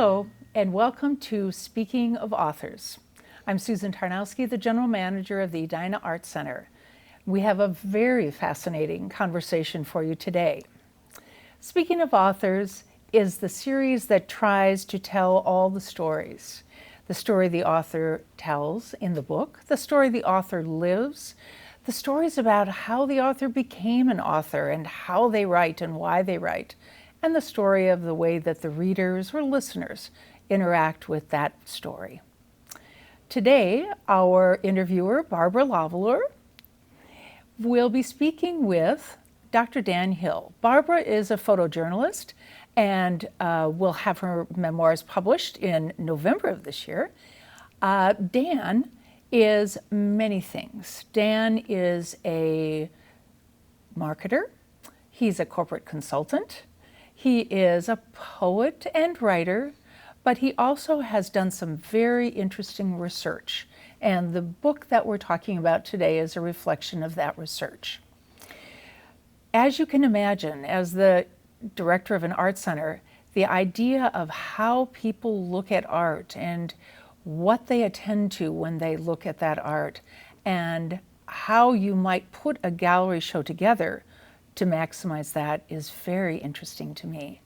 Hello, and welcome to Speaking of Authors. I'm Susan Tarnowski, the General Manager of the Edina Art Center. We have a very fascinating conversation for you today. Speaking of Authors is the series that tries to tell all the stories. The story the author tells in the book, the story the author lives, the stories about how the author became an author and how they write and why they write, and the story of the way that the readers or listeners interact with that story. Today, our interviewer, Barbara Loveler, will be speaking with Dr. Dan Hill. Barbara is a photojournalist and will have her memoirs published in November of this year. Dan is many things. Dan is a marketer. He's a corporate consultant. He is a poet and writer, but he also has done some very interesting research. And the book that we're talking about today is a reflection of that research. As you can imagine, as the director of an art center, the idea of how people look at art and what they attend to when they look at that art and how you might put a gallery show together to maximize that is very interesting to me.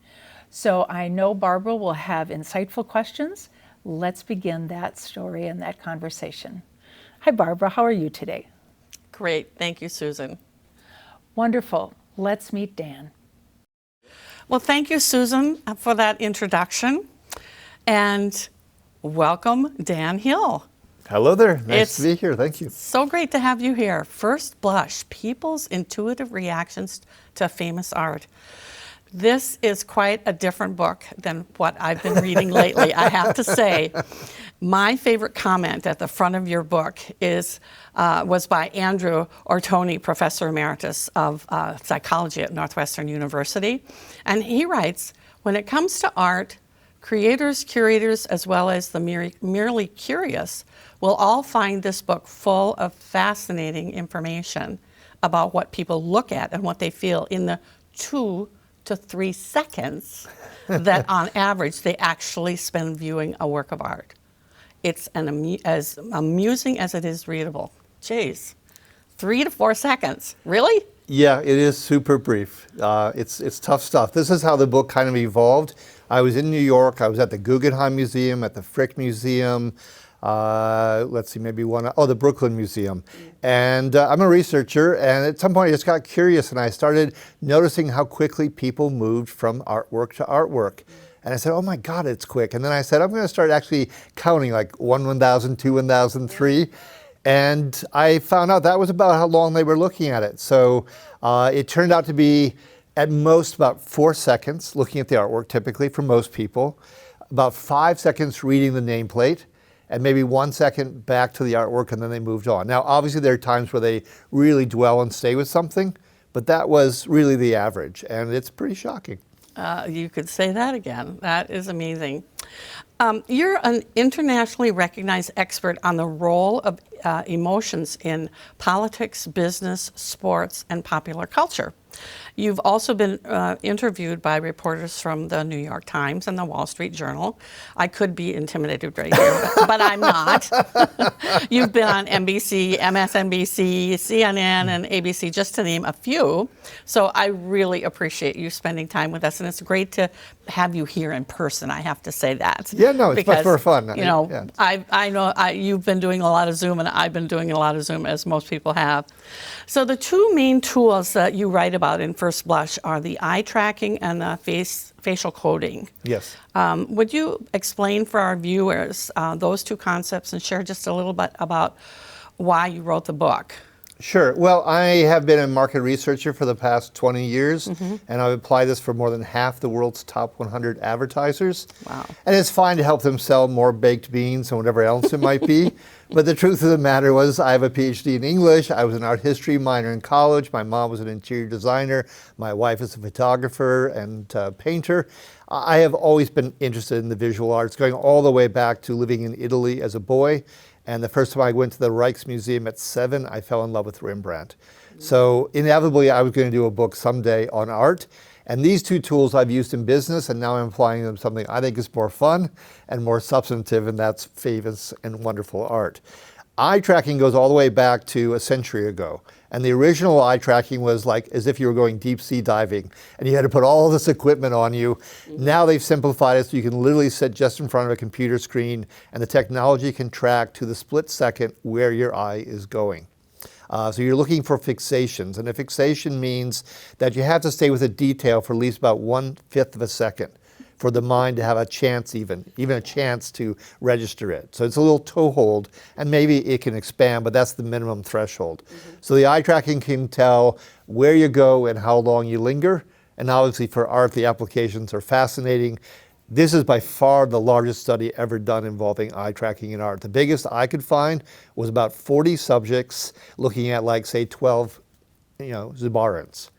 So I know Barbara will have insightful questions. Let's begin that story and that conversation. Hi, Barbara. How are you today? Great. Thank you, Susan. Wonderful. Let's meet Dan. Well, thank you, Susan, for that introduction. And welcome, Dan Hill. Hello there. Nice to be here. Thank you. So great to have you here. First Blush, People's Intuitive Reactions to Famous Art. This is quite a different book than what I've been reading lately, I have to say. My favorite comment at the front of your book was by Andrew Orton, Professor Emeritus of Psychology at Northwestern University. And he writes, when it comes to art, creators, curators, as well as the merely curious will all find this book full of fascinating information about what people look at and what they feel in the 2 to 3 seconds that on average they actually spend viewing a work of art. It's as amusing as it is readable. Jeez, 3 to 4 seconds, really? Yeah, it is super brief. It's tough stuff. This is how the book kind of evolved. I was in New York. I was at the Guggenheim Museum, at the Frick Museum. Let's see, maybe the Brooklyn Museum. And I'm a researcher, and at some point I just got curious and I started noticing how quickly people moved from artwork to artwork. And I said, oh my God, it's quick. And then I said, I'm going to start actually counting like 1,000, 2,000, 3. And I found out that was about how long they were looking at it. So it turned out to be at most about 4 seconds looking at the artwork, typically for most people, about 5 seconds reading the nameplate, and maybe 1 second back to the artwork, and then they moved on. Now, obviously, there are times where they really dwell and stay with something, but that was really the average, and it's pretty shocking. You could say that again. That is amazing. You're an internationally recognized expert on the role of emotions in politics, business, sports, and popular culture. You've also been interviewed by reporters from the New York Times and the Wall Street Journal. I could be intimidated right here, but I'm not. You've been on NBC, MSNBC, CNN, and ABC, just to name a few. So I really appreciate you spending time with us, and it's great to have you here in person, I have to say that. Yeah, no, it's much more fun. You know, yeah. I know you've been doing a lot of Zoom, and I've been doing a lot of Zoom, as most people have. So the two main tools that you write about in First Blush are the eye tracking and the facial coding. Yes. Would you explain for our viewers those two concepts and share just a little bit about why you wrote the book? Sure. Well, I have been a market researcher for the past 20 years, and I've applied this for more than half the world's top 100 advertisers. Wow. And it's fine to help them sell more baked beans and whatever else it might be. But the truth of the matter was I have a PhD in English. I was an art history minor in college. My mom was an interior designer. My wife is a photographer and painter. I have always been interested in the visual arts, going all the way back to living in Italy as a boy. And the first time I went to the Rijksmuseum at 7, I fell in love with Rembrandt. So inevitably, I was going to do a book someday on art. And these two tools I've used in business, and now I'm applying them to something I think is more fun and more substantive, and that's famous and wonderful art. Eye tracking goes all the way back to a century ago. And the original eye tracking was like as if you were going deep sea diving and you had to put all this equipment on you. Now they've simplified it so you can literally sit just in front of a computer screen and the technology can track to the split second where your eye is going. So you're looking for fixations, and a fixation means that you have to stay with a detail for at least about 1/5 of a second for the mind to have a chance, even a chance to register it. So it's a little toehold, and maybe it can expand, but that's the minimum threshold. So the eye tracking can tell where you go and how long you linger, and obviously for art, the applications are fascinating. This is by far the largest study ever done involving eye tracking in art. The biggest I could find was about 40 subjects looking at, like, say, 12, Zabarans.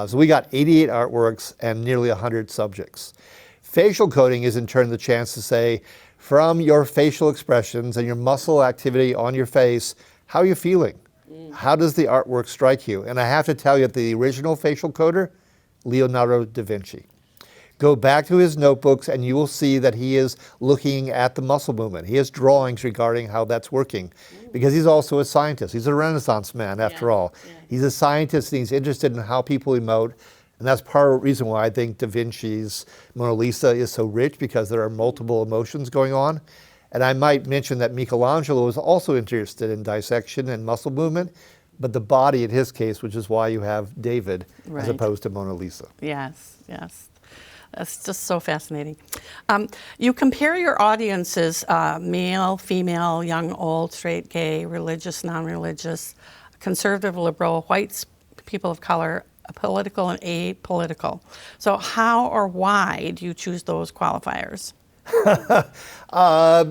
So we got 88 artworks and nearly 100 subjects. Facial coding is in turn the chance to say, from your facial expressions and your muscle activity on your face, how are you feeling? How does the artwork strike you? And I have to tell you, the original facial coder, Leonardo da Vinci. Go back to his notebooks and you will see that he is looking at the muscle movement. He has drawings regarding how that's working because he's also a scientist. He's a Renaissance man after all. He's a scientist and he's interested in how people emote. And that's part of the reason why I think Da Vinci's Mona Lisa is so rich, because there are multiple emotions going on. And I might mention that Michelangelo was also interested in dissection and muscle movement, but the body in his case, which is why you have David as opposed to Mona Lisa. Yes, yes. That's just so fascinating. You compare your audiences, male, female, young, old, straight, gay, religious, non-religious, conservative, liberal, whites, people of color, political and apolitical. So how or why do you choose those qualifiers?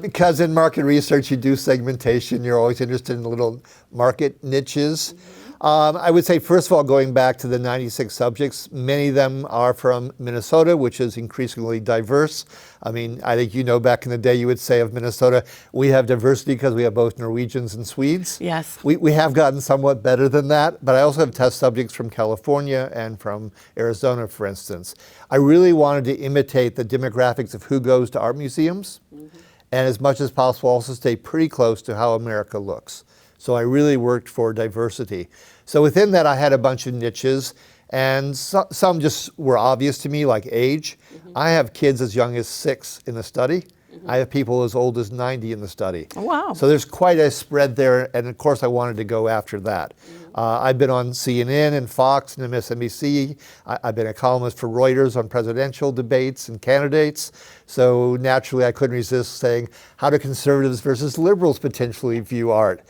Because in market research you do segmentation. You're always interested in little market niches. I would say, first of all, going back to the 96 subjects, many of them are from Minnesota, which is increasingly diverse. I mean, I think back in the day you would say of Minnesota, we have diversity because we have both Norwegians and Swedes. Yes. We have gotten somewhat better than that, but I also have test subjects from California and from Arizona, for instance. I really wanted to imitate the demographics of who goes to art museums, and as much as possible also stay pretty close to how America looks. So I really worked for diversity. So within that, I had a bunch of niches, and some just were obvious to me, like age. I have kids as young as 6 in the study. I have people as old as 90 in the study. Oh, wow. So there's quite a spread there, and of course I wanted to go after that. I've been on CNN and Fox and MSNBC. I've been a columnist for Reuters on presidential debates and candidates. So naturally I couldn't resist saying, how do conservatives versus liberals potentially view art?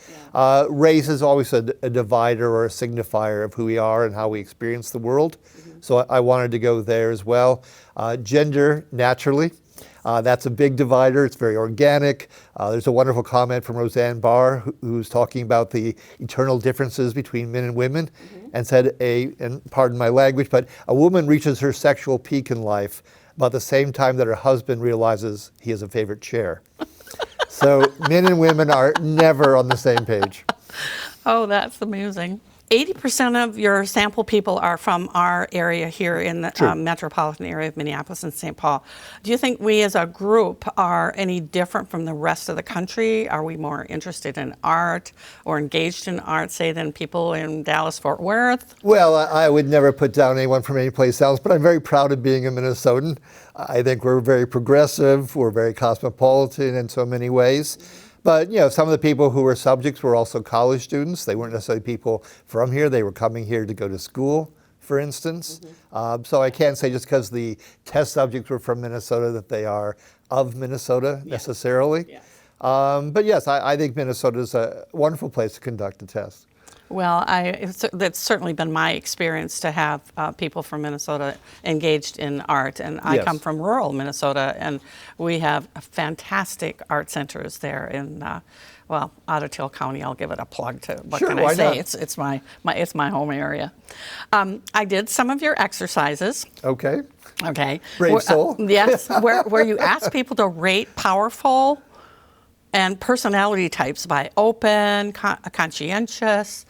Race is always a divider or a signifier of who we are and how we experience the world. So I wanted to go there as well. Gender, naturally. That's a big divider. It's very organic. There's a wonderful comment from Roseanne Barr, who's talking about the eternal differences between men and women, and said, and pardon my language, but a woman reaches her sexual peak in life about the same time that her husband realizes he has a favorite chair. So men and women are never on the same page. Oh, that's amusing. 80% of your sample people are from our area here in the metropolitan area of Minneapolis and St. Paul. Do you think we as a group are any different from the rest of the country? Are we more interested in art or engaged in art, say, than people in Dallas-Fort Worth? Well, I would never put down anyone from any place else, but I'm very proud of being a Minnesotan. I think we're very progressive, we're very cosmopolitan in so many ways. But some of the people who were subjects were also college students. They weren't necessarily people from here. They were coming here to go to school, for instance. So I can't say just because the test subjects were from Minnesota that they are of Minnesota necessarily. But yes, I think Minnesota is a wonderful place to conduct a test. Well, that's certainly been my experience to have people from Minnesota engaged in art. And I come from rural Minnesota, and we have fantastic art centers there in, Ottatil County. I'll give it a plug to, what can I say? It's my home area. I did some of your exercises. Okay. Brave soul. Yes, where you ask people to rate powerful and personality types by open, conscientious,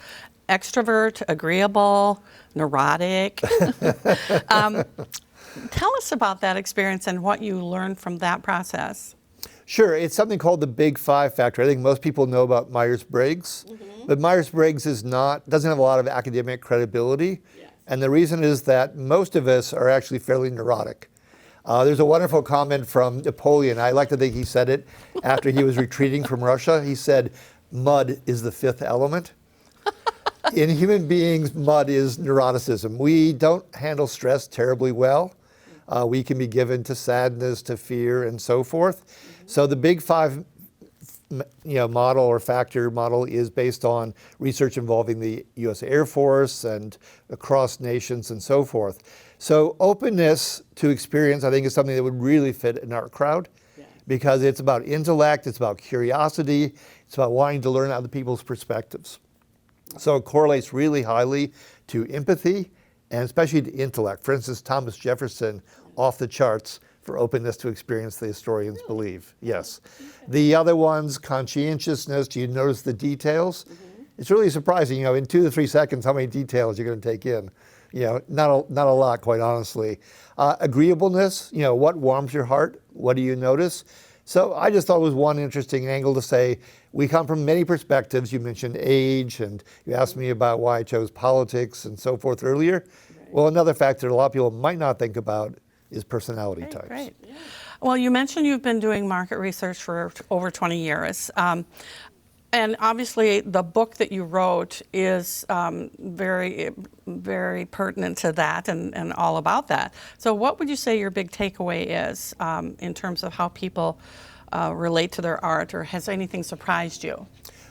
extrovert, agreeable, neurotic. Tell us about that experience and what you learned from that process. Sure, it's something called the Big Five factor. I think most people know about Myers-Briggs, but Myers-Briggs doesn't have a lot of academic credibility. Yes. And the reason is that most of us are actually fairly neurotic. There's a wonderful comment from Napoleon. I like to think he said it after he was retreating from Russia. He said, "Mud is the fifth element." In human beings, mud is neuroticism. We don't handle stress terribly well. We can be given to sadness, to fear, and so forth. So the Big Five model or factor model is based on research involving the U.S. Air Force and across nations and so forth. So openness to experience, I think, is something that would really fit in our crowd because it's about intellect, it's about curiosity, it's about wanting to learn other people's perspectives. So it correlates really highly to empathy and especially to intellect. For instance, Thomas Jefferson, off the charts for openness to experience, the historians believe. Yes. The other ones, conscientiousness, do you notice the details? It's really surprising, in 2 to 3 seconds, how many details you're going to take in. Not a lot, quite honestly. Agreeableness, what warms your heart? What do you notice? So I just thought it was one interesting angle to say, we come from many perspectives. You mentioned age, and you asked me about why I chose politics and so forth earlier. Right. Well, another factor a lot of people might not think about is personality types. Great. Yeah. Well, you mentioned you've been doing market research for over 20 years. And obviously, the book that you wrote is very, very pertinent to that and all about that. So what would you say your big takeaway is in terms of how people relate to their art, or has anything surprised you?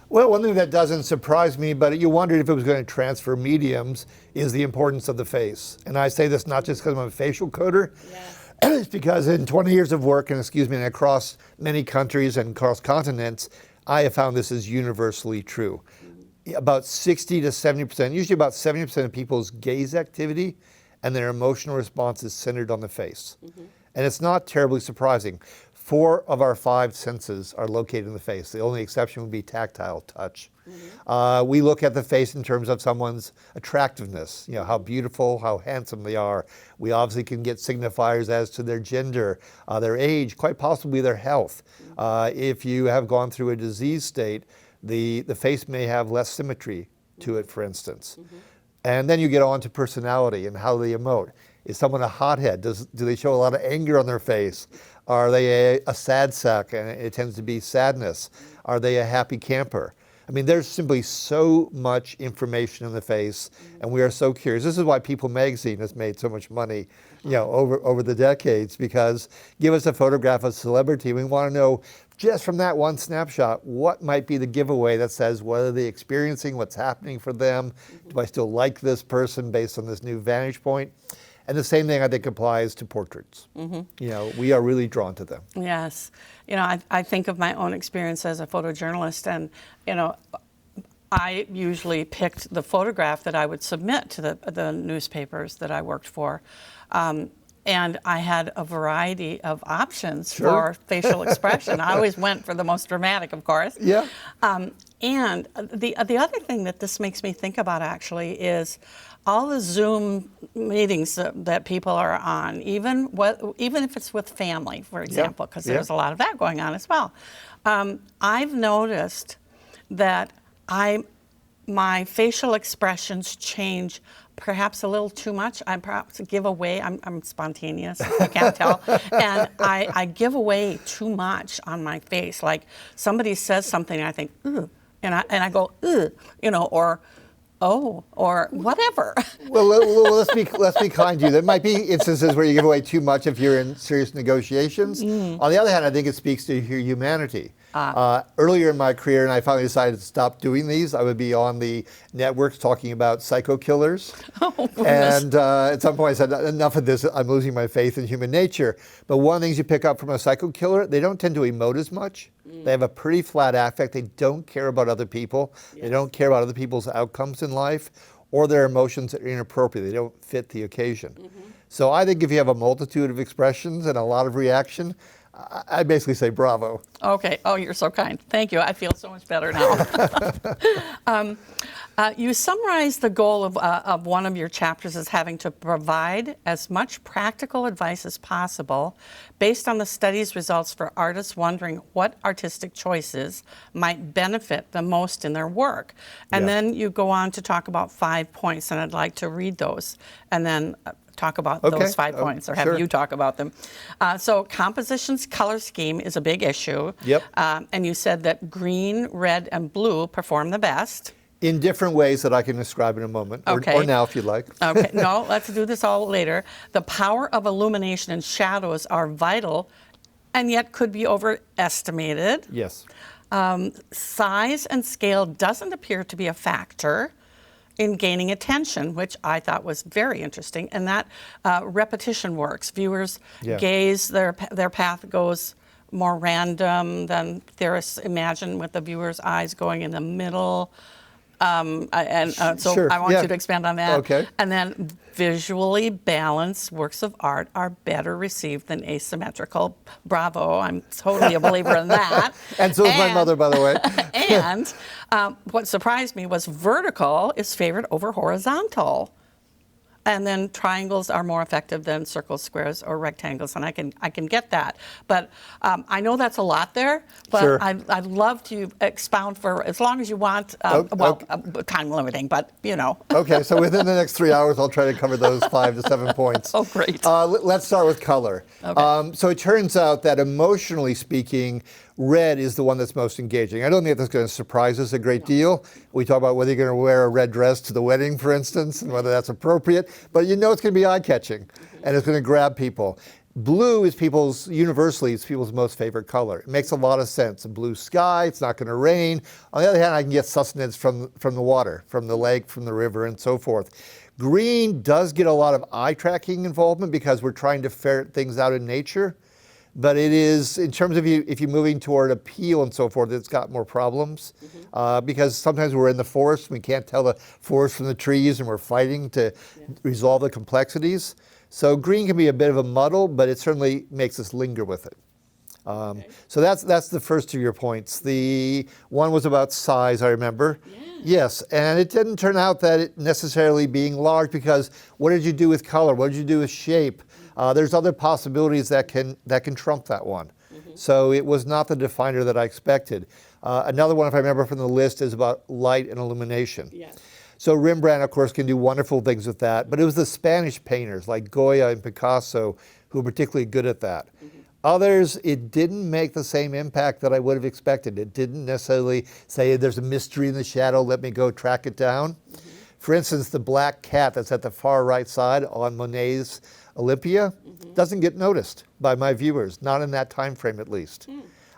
Well, one thing that doesn't surprise me, but you wondered if it was going to transfer mediums, is the importance of the face. And I say this not just because I'm a facial coder. Yes. It's because in 20 years of work, and across many countries and across continents, I have found this is universally true. About 60 to 70%, usually about 70% of people's gaze activity and their emotional response is centered on the face. And it's not terribly surprising. 4 of our 5 senses are located in the face. The only exception would be tactile touch. We look at the face in terms of someone's attractiveness, how beautiful, how handsome they are. We obviously can get signifiers as to their gender, their age, quite possibly their health. If you have gone through a disease state, the face may have less symmetry to it, for instance. And then you get on to personality and how they emote. Is someone a hothead? Do they show a lot of anger on their face? Are they a sad sack and it tends to be sadness? Are they a happy camper? I mean, there's simply so much information in the face, and we are so curious. This is why People magazine has made so much money, over the decades, because give us a photograph of a celebrity. We want to know just from that one snapshot, what might be the giveaway that says, what are they experiencing, what's happening for them? Do I still like this person based on this new vantage point? And the same thing, I think, applies to portraits. We are really drawn to them. Yes. I think of my own experience as a photojournalist, and, I usually picked the photograph that I would submit to the newspapers that I worked for. And I had a variety of options for facial expression. I always went for the most dramatic, of course. Yeah. And the other thing that this makes me think about, actually, is all the Zoom meetings that people are on, even if it's with family, for example, because there's a lot of that going on as well. I've noticed that my facial expressions change perhaps a little too much. I perhaps give away, I'm spontaneous, you can't tell, and I give away too much on my face. Like somebody says something and I think, ugh, and I go, ugh, or oh, or whatever. Well, let's be kind to you. There might be instances where you give away too much if you're in serious negotiations. On the other hand, I think it speaks to your humanity. Earlier in my career, and I finally decided to stop doing these, I would be on the networks talking about psycho killers. Oh, and at some point I said, enough of this, I'm losing my faith in human nature. But one of the things you pick up from a psycho killer, they don't tend to emote as much. They have a pretty flat affect. They don't care about other people. They don't care about other people's outcomes in life, or their emotions are inappropriate. They don't fit the occasion. So I think if you have a multitude of expressions and a lot of reaction, I basically say bravo. Okay. Oh, you're so kind. Thank you. I feel so much better now. You summarize the goal of one of your chapters as having to provide as much practical advice as possible based on the study's results for artists wondering what artistic choices might benefit the most in their work. And Yeah. then you go on to talk about 5 points, and I'd like to read those and then talk about Okay. those 5 points, or have Sure. you talk about them. So composition's color scheme is a big issue. Yep. And you said that green, red, and blue perform the best. In different ways that I can describe in a moment, Okay. or now if you'd like. Okay, no, let's do this all later. The power of illumination and shadows are vital and yet could be overestimated. Yes. Size and scale doesn't appear to be a factor in gaining attention, which I thought was very interesting, and that repetition works. Viewers Yeah. gaze, their path goes more random than theorists imagine, with the viewer's eyes going in the middle. So Sure, I want yeah. you to expand on that. Okay. And then visually balanced works of art are better received than asymmetrical. Bravo, I'm totally a believer in that. And so is my mother, by the way. And what surprised me was vertical is favored over horizontal. And then triangles are more effective than circles, squares, or rectangles, and I can get that. But I know that's a lot there, but Sure. I'd love to expound for as long as you want. Time limiting, but you know. Okay, so within the next 3 hours, I'll try to cover those 5 to 7 points. Oh, great. Let's start with color. Okay. So it turns out that emotionally speaking, red is the one that's most engaging. I don't think that's going to surprise us a great deal. We talk about whether you're going to wear a red dress to the wedding, for instance, and whether that's appropriate, but you know it's going to be eye-catching, and it's going to grab people. Blue is universally, it's people's most favorite color. It makes a lot of sense. A blue sky, it's not going to rain. On the other hand, I can get sustenance from the water, from the lake, from the river, and so forth. Green does get a lot of eye-tracking involvement because we're trying to ferret things out in nature. But it is, in terms of if you're moving toward appeal and so forth, it's got more problems. Because sometimes we're in the forest, we can't tell the forest from the trees, and we're fighting to resolve the complexities. So green can be a bit of a muddle, but it certainly makes us linger with it. So that's the first of your points. The one was about size, I remember. Yeah. Yes, and it didn't turn out that it necessarily being large, because what did you do with color? What did you do with shape? There's other possibilities that can trump that one. So it was not the definer that I expected. Another one, if I remember from the list, is about light and illumination. Yes. So Rembrandt, of course, can do wonderful things with that, but it was the Spanish painters like Goya and Picasso who were particularly good at that. Others, it didn't make the same impact that I would have expected. It didn't necessarily say there's a mystery in the shadow, let me go track it down. For instance, the black cat that's at the far right side on Monet's Olympia doesn't get noticed by my viewers, not in that time frame at least.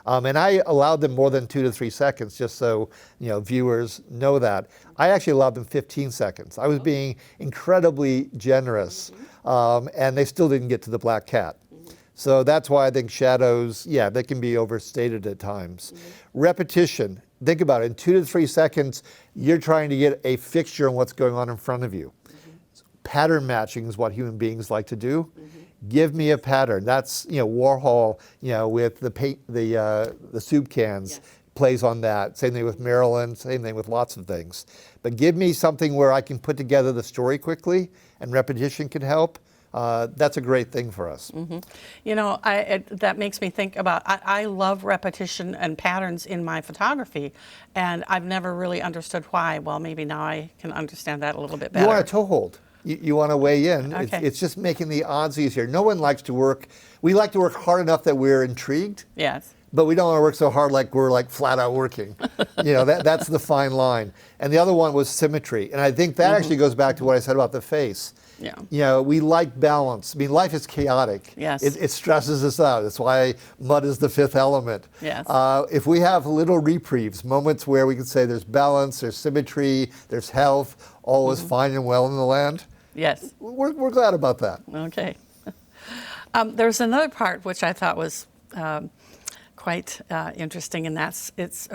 And I allowed them more than 2 to 3 seconds, just so viewers know that. I actually allowed them 15 seconds. I was being incredibly generous, and they still didn't get to the black cat. So that's why I think shadows, they can be overstated at times. Repetition, think about it. In 2 to 3 seconds, you're trying to get a fixture on what's going on in front of you. Pattern matching is what human beings like to do. Give me a pattern. That's Warhol. With the paint, the soup cans, plays on that. Same thing with Marilyn. Same thing with lots of things. But give me something where I can put together the story quickly, and repetition can help. That's a great thing for us. That makes me think about, I love repetition and patterns in my photography, and I've never really understood why. Well, maybe now I can understand that a little bit better. You want a toe hold. You want to weigh in. Okay. It's just making the odds easier. No one likes to work. We like to work hard enough that we're intrigued. Yes. But we don't want to work so hard like we're flat out working. That's the fine line. And the other one was symmetry. And I think that actually goes back to what I said about the face. Yeah. We like balance. I mean, life is chaotic. Yes. It stresses us out. That's why mud is the fifth element. Yes. If we have little reprieves, moments where we can say there's balance, there's symmetry, there's health, all is fine and well in the land. Yes. We're glad about that. Okay. There's another part which I thought was quite interesting, and it's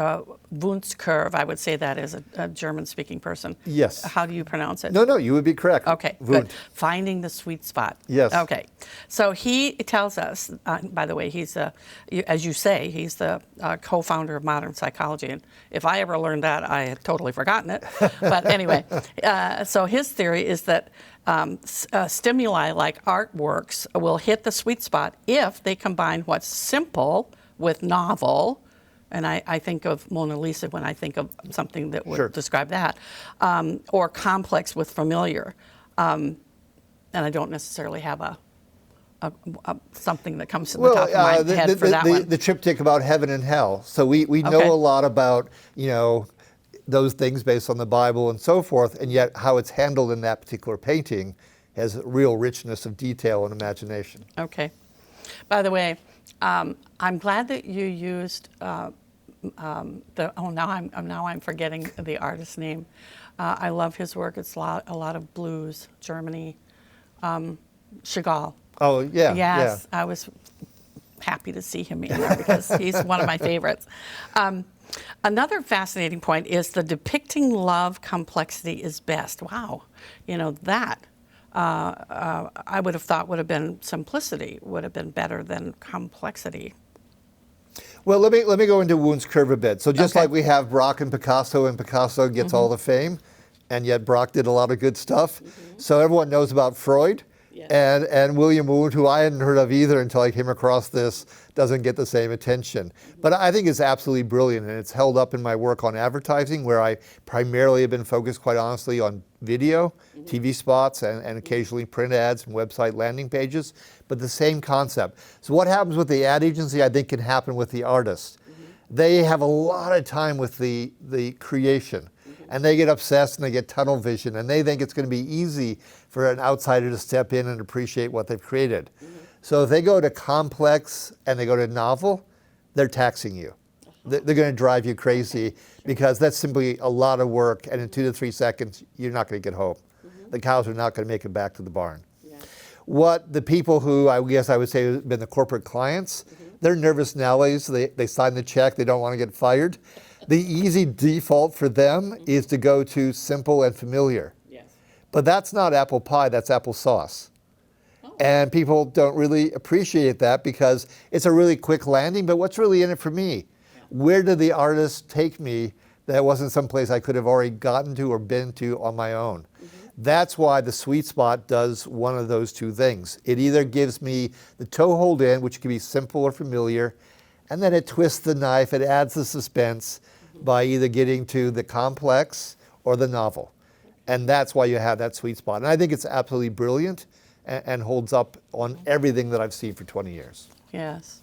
Wunsch curve. I would say that as a German-speaking person. Yes. How do you pronounce it? No, you would be correct. Okay, Wundt. good. Finding the sweet spot. Yes. Okay. So he tells us, by the way, he's, as you say, he's the co-founder of modern psychology. And if I ever learned that, I had totally forgotten it. But anyway, so his theory is that stimuli like artworks will hit the sweet spot if they combine what's simple with novel. And I think of Mona Lisa when I think of something that would Sure. describe that, or complex with familiar. And I don't necessarily have a something that comes to the top of my head for that one. The triptych about heaven and hell. So we know Okay. a lot about, those things based on the Bible and so forth, and yet how it's handled in that particular painting has real richness of detail and imagination. Okay. By the way, I'm glad that you used now I'm forgetting the artist's name. I love his work. It's a lot of blues, Germany, Chagall. Oh, yeah. Yes, I was happy to see him in there because he's one of my favorites. Another fascinating point is the depicting love complexity is best. Wow, that I would have thought would have been simplicity would have been better than complexity. Well, let me go into Wundt's curve a bit. So just Okay. like we have Braque and Picasso gets all the fame, and yet Braque did a lot of good stuff. So everyone knows about Freud. Yes. And William Wundt, who I hadn't heard of either until I came across this, doesn't get the same attention. But I think it's absolutely brilliant, and it's held up in my work on advertising, where I primarily have been focused, quite honestly, on video, TV spots, and occasionally print ads and website landing pages, but the same concept. So what happens with the ad agency, I think, can happen with the artist. They have a lot of time with the creation. And they get obsessed and they get tunnel vision, and they think it's going to be easy for an outsider to step in and appreciate what they've created. So if they go to complex and they go to novel, they're taxing you. They're going to drive you crazy because that's simply a lot of work, and in 2 to 3 seconds, you're not going to get home. The cows are not going to make it back to the barn. What the people who I guess I would say have been the corporate clients, they're nervous Nellies. They sign the check. They don't want to get fired. The easy default for them is to go to simple and familiar. Yes. But that's not apple pie, that's applesauce. And people don't really appreciate that because it's a really quick landing, but what's really in it for me? Where did the artist take me that wasn't someplace I could have already gotten to or been to on my own? That's why the sweet spot does one of those two things. It either gives me the toehold in, which can be simple or familiar, and then it twists the knife, it adds the suspense by either getting to the complex or the novel. And that's why you have that sweet spot. And I think it's absolutely brilliant and holds up on everything that I've seen for 20 years. Yes.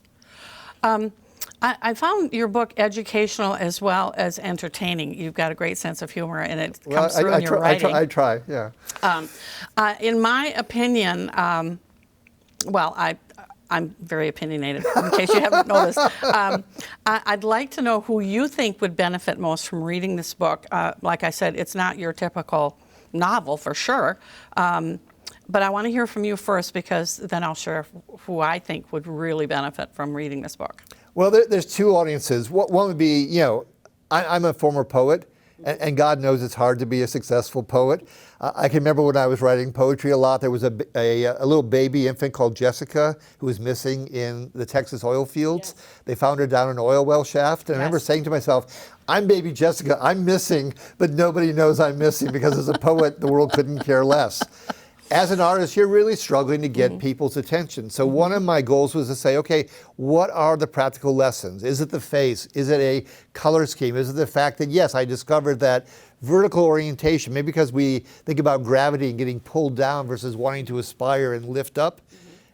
I found your book educational as well as entertaining. You've got a great sense of humor, and it comes through in your writing. I try, yeah. In my opinion, I'm very opinionated, in case you haven't noticed. I'd like to know who you think would benefit most from reading this book. Like I said, it's not your typical novel, for sure. But I want to hear from you first, because then I'll share who I think would really benefit from reading this book. Well, there's two audiences. One would be, I'm a former poet, and God knows it's hard to be a successful poet. I can remember when I was writing poetry a lot, there was a little baby infant called Jessica who was missing in the Texas oil fields. Yes. They found her down an oil well shaft, and I remember saying to myself, I'm baby Jessica, I'm missing, but nobody knows I'm missing, because as a poet, the world couldn't care less. As an artist, you're really struggling to get people's attention. So one of my goals was to say, okay, what are the practical lessons? Is it the face? Is it a color scheme? Is it the fact that, yes, I discovered that vertical orientation, maybe because we think about gravity and getting pulled down versus wanting to aspire and lift up.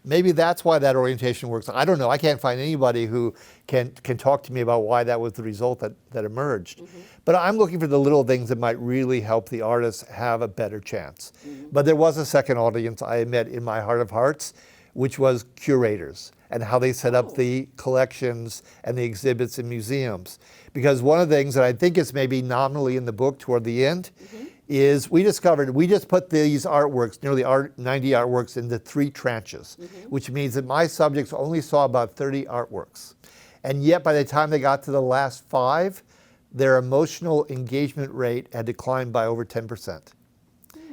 Maybe that's why that orientation works. I don't know. I can't find anybody who can talk to me about why that was the result that emerged. But I'm looking for the little things that might really help the artist have a better chance. But there was a second audience I met in my heart of hearts, which was curators and how they set up the collections and the exhibits in museums. Because one of the things that I think is maybe nominally in the book toward the end is we discovered we just put these artworks, nearly 90 artworks, into 3 tranches, which means that my subjects only saw about 30 artworks. And yet by the time they got to the last 5, their emotional engagement rate had declined by over 10%.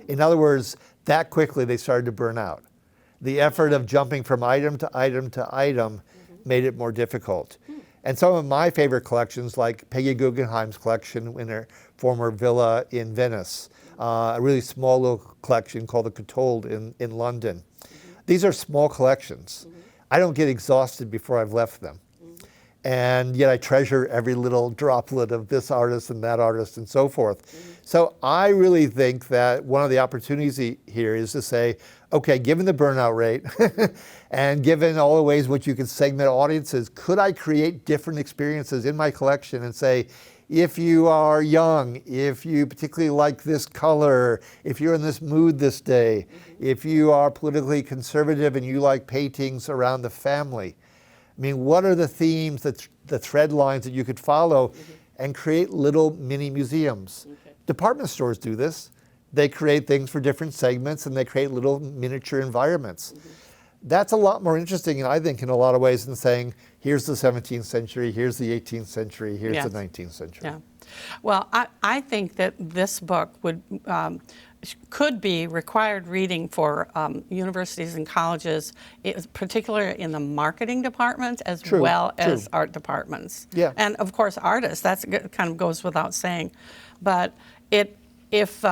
In other words, that quickly they started to burn out. The effort of jumping from item to item to item made it more difficult. And some of my favorite collections, like Peggy Guggenheim's collection in her former villa in Venice, a really small little collection called the Coutolde in London. These are small collections. I don't get exhausted before I've left them. And yet I treasure every little droplet of this artist and that artist and so forth. So I really think that one of the opportunities here is to say, okay, given the burnout rate and given all the ways in which you can segment audiences, could I create different experiences in my collection and say, if you are young, if you particularly like this color, if you're in this mood this day, if you are politically conservative and you like paintings around the family, I mean, what are the themes, the thread lines that you could follow and create little mini museums? Department stores do this. They create things for different segments and they create little miniature environments. That's a lot more interesting, I think, in a lot of ways than saying, here's the 17th century, here's the 18th century, here's the 19th century. Yeah. Well, I think that this book could be required reading for universities and colleges, particularly in the marketing department as well as art departments. Yeah. And of course, artists, that kind of goes without saying. But if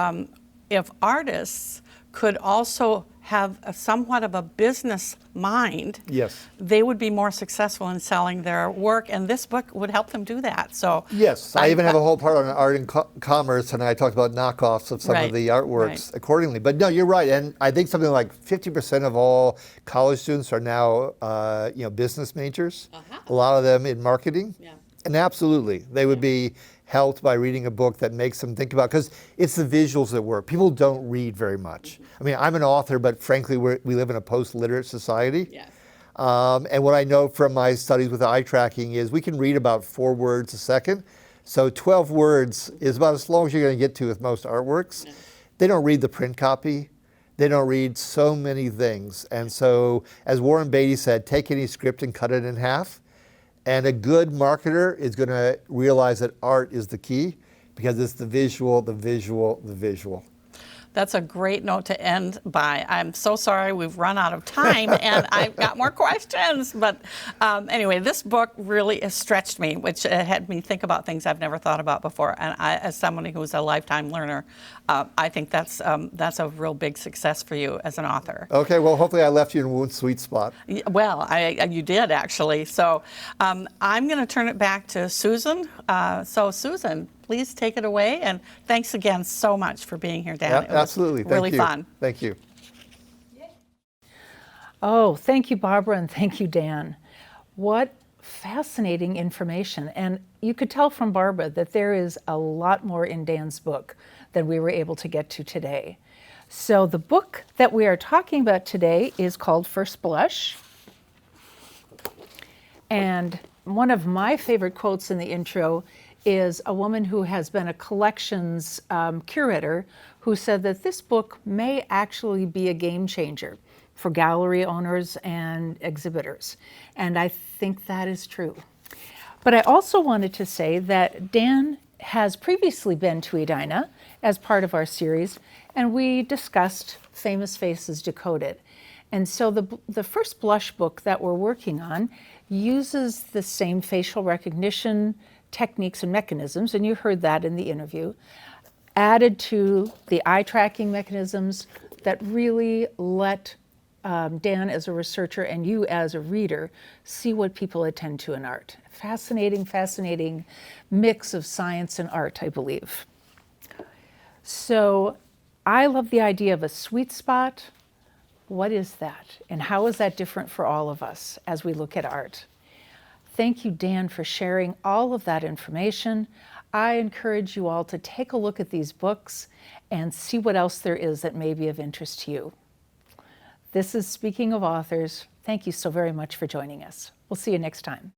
artists could also have somewhat of a business mind, yes, they would be more successful in selling their work, and this book would help them do that. So yes, I even have a whole part on art and commerce, and I talked about knockoffs of some of the artworks accordingly. But no, you're right, and I think something like 50% of all college students are now, business majors. A lot of them in marketing, and absolutely, they would be helped by reading a book that makes them think about, because it's the visuals that work. People don't read very much. I mean, I'm an author, but frankly, we live in a post-literate society. Yes. And what I know from my studies with eye tracking is we can read about 4 words a second. So 12 words is about as long as you're going to get to with most artworks. They don't read the print copy. They don't read so many things. And so, as Warren Beatty said, take any script and cut it in half. And a good marketer is going to realize that art is the key, because it's the visual, the visual, the visual. That's a great note to end by. I'm so sorry we've run out of time and I've got more questions. But anyway, this book really has stretched me, which had me think about things I've never thought about before. And I, as someone who's a lifetime learner, I think that's a real big success for you as an author. Okay, well, hopefully I left you in one sweet spot. Well, you did, actually. So I'm going to turn it back to Susan. So Susan, please take it away, and thanks again so much for being here, Dan. Yeah, absolutely. Thank really you. Fun. Thank you. Oh, thank you, Barbara, and thank you, Dan. What fascinating information. And you could tell from Barbara that there is a lot more in Dan's book than we were able to get to today. So the book that we are talking about today is called First Blush. And one of my favorite quotes in the intro is a woman who has been a collections curator who said that this book may actually be a game changer for gallery owners and exhibitors. And I think that is true. But I also wanted to say that Dan has previously been to Edina as part of our series, and we discussed Famous Faces Decoded. And so the First Blush book that we're working on uses the same facial recognition techniques and mechanisms, and you heard that in the interview, added to the eye tracking mechanisms that really let Dan as a researcher and you as a reader see what people attend to in art. Fascinating, fascinating mix of science and art, I believe. So I love the idea of a sweet spot. What is that? And how is that different for all of us as we look at art? Thank you, Dan, for sharing all of that information. I encourage you all to take a look at these books and see what else there is that may be of interest to you. This is Speaking of Authors. Thank you so very much for joining us. We'll see you next time.